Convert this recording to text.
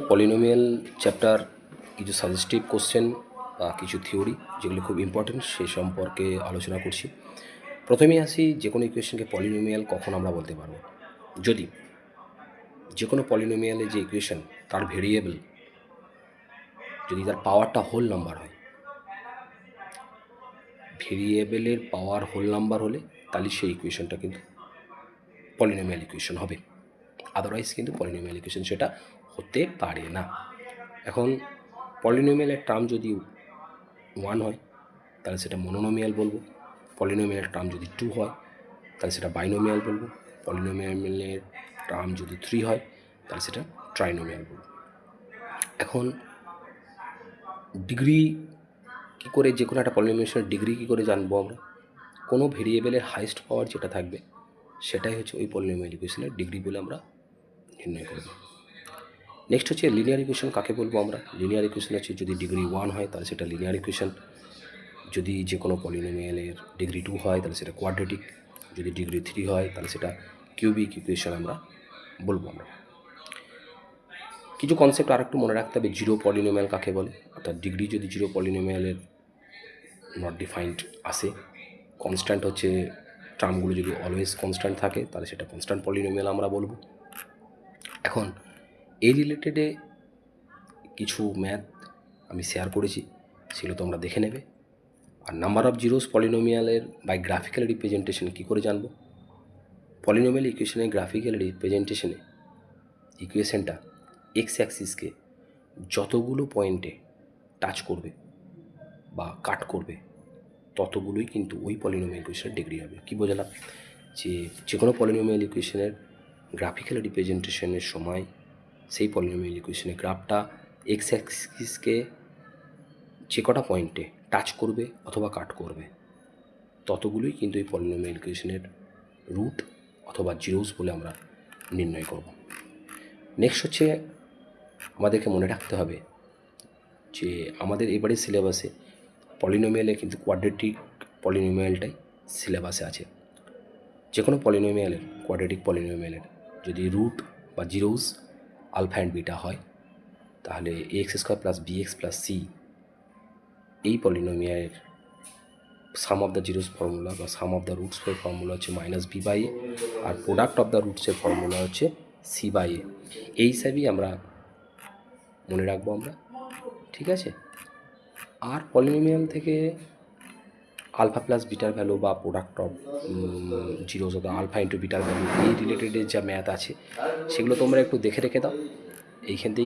Polynomial chapter কিছু suggestive question বা কিছু থিওরি যেগুলো খুব ইম্পর্টেন্ট সেই সম্পর্কে আলোচনা করছি। প্রথমেই আসি, যে কোনো ইকুয়েশনকে পলিনোমিয়াল কখন আমরা বলতে পারবো? যদি যে কোনো পলিনোমিয়ালের যে ইকুয়েশন তার ভেরিয়েবল যদি তার পাওয়ারটা হোল নাম্বার হয়, ভেরিয়েবলের পাওয়ার হোল নাম্বার হলে তাহলে সেই ইকুয়েশনটা কিন্তু পলিনোমিয়াল ইকুয়েশন হবে। আদারওয়াইজ কিন্তু পলিনোমিয়াল ইকুয়েশন সেটা হতে পারে না। এখন পলিনোমিয়ালের টার্ম যদি 1 হয় তাহলে সেটা মনোনোমিয়াল বলবো। পলিনোমিয়ালের টার্ম যদি 2 হয় তাহলে সেটা বাইনোমিয়াল বলবো। পলিনোমিয়ালের টার্ম যদি 3 হয় তাহলে সেটা ট্রাইনোমিয়াল বলবো। এখন ডিগ্রি কী করে, যে কোনো একটা পলিনোমিয়ালের ডিগ্রি কী করে জানবো আমরা? কোনো ভেরিয়েবলের হাইয়েস্ট পাওয়ার যেটা থাকবে সেটাই হচ্ছে ওই পলিনোমিয়াল ইকুয়েশনের ডিগ্রি বলে আমরা নির্ণয় করব। নেক্সট হচ্ছে লিনিয়ার ইকুয়েশন কাকে বলবো আমরা? লিনিয়ার ইকুয়েশন হচ্ছে যদি ডিগ্রি 1 হয় তাহলে সেটা লিনিয়ার ইকুয়েশন। যদি যে কোনো পলিনোমিয়ালের ডিগ্রি 2 হয় তাহলে সেটা কোয়াড্রেটিক। যদি ডিগ্রি 3 হয় তাহলে সেটা কিউবিক ইকুয়েশন আমরা বলবো আমরা। কিছু কনসেপ্ট আর একটু মনে রাখতে হবে। জিরো পলিনোমিয়াল কাকে বলে? অর্থাৎ ডিগ্রি যদি জিরো পলিনোমিয়ালের নট ডিফাইন্ড আসে, কনস্ট্যান্ট হচ্ছে টার্মগুলো যদি অলওয়েজ কনস্ট্যান্ট থাকে তাহলে সেটা কনস্ট্যান্ট পলিনোমিয়াল আমরা বলবো। এখন এই রিলেটেডে কিছু ম্যাথ আমি শেয়ার করেছি, সেগুলো তোমরা দেখে নেবে। আর নাম্বার অফ জিরোস পলিনোমিয়ালের বাই গ্রাফিক্যাল রিপ্রেজেন্টেশন কী করে জানবো? পলিনোমিয়াল ইকুয়েশনের গ্রাফিক্যাল রিপ্রেজেন্টেশনে ইকুয়েশনটা এক্স অ্যাক্সিসকে যতগুলো পয়েন্টে টাচ করবে বা কাট করবে ততগুলোই কিন্তু ওই পলিনোমিয়াল ইকুয়েশনের ডিগ্রি হবে। কী বোঝালাম? যে কোনো পলিনোমিয়াল ইকুয়েশনের গ্রাফিক্যাল রিপ্রেজেন্টেশনের সময় সেই পলিনোমিয়াল ইকুয়েশনের গ্রাফটা এক্স অ্যাক্সিসকে যে কটা পয়েন্টে টাচ করবে অথবা কাট করবে ততগুলোই কিন্তু এই পলিনোমিয়াল ইকুয়েশনের রুট অথবা জিরোস বলে আমরা নির্ণয় করব। নেক্সট হচ্ছে আমাদেরকে মনে রাখতে হবে যে আমাদের এবারে সিলেবাসে পলিনোমিয়ালে কিন্তু কোয়াড্রেটিক পলিনোমিয়ালটাই সিলেবাসে আছে। যে কোনো পলিনোমিয়ালের, কোয়াড্রেটিক পলিনোমিয়ালের যদি রুট বা জিরোস আলফা অ্যান্ড বিটা হয় তাহলে ax² + bx + c এই পলিনোমিয়ালের sum of the zeros formula বা সাম অফ দ্য রুটসের ফর্মুলা হচ্ছে -b/a, আর প্রোডাক্ট অফ দ্য রুটসের ফর্মুলা হচ্ছে c/a। এই হিসাবেই আমরা মনে রাখবো আমরা, ঠিক আছে? আর পলিনোমিয়াল থেকে আলফা প্লাস বিটার ভ্যালু বা product of zeros of the alpha into বিটার ভ্যালু এই রিলেটেডের যা ম্যাথ আছে সেগুলো তোমরা একটু দেখে রেখে দাও। এইখান থেকে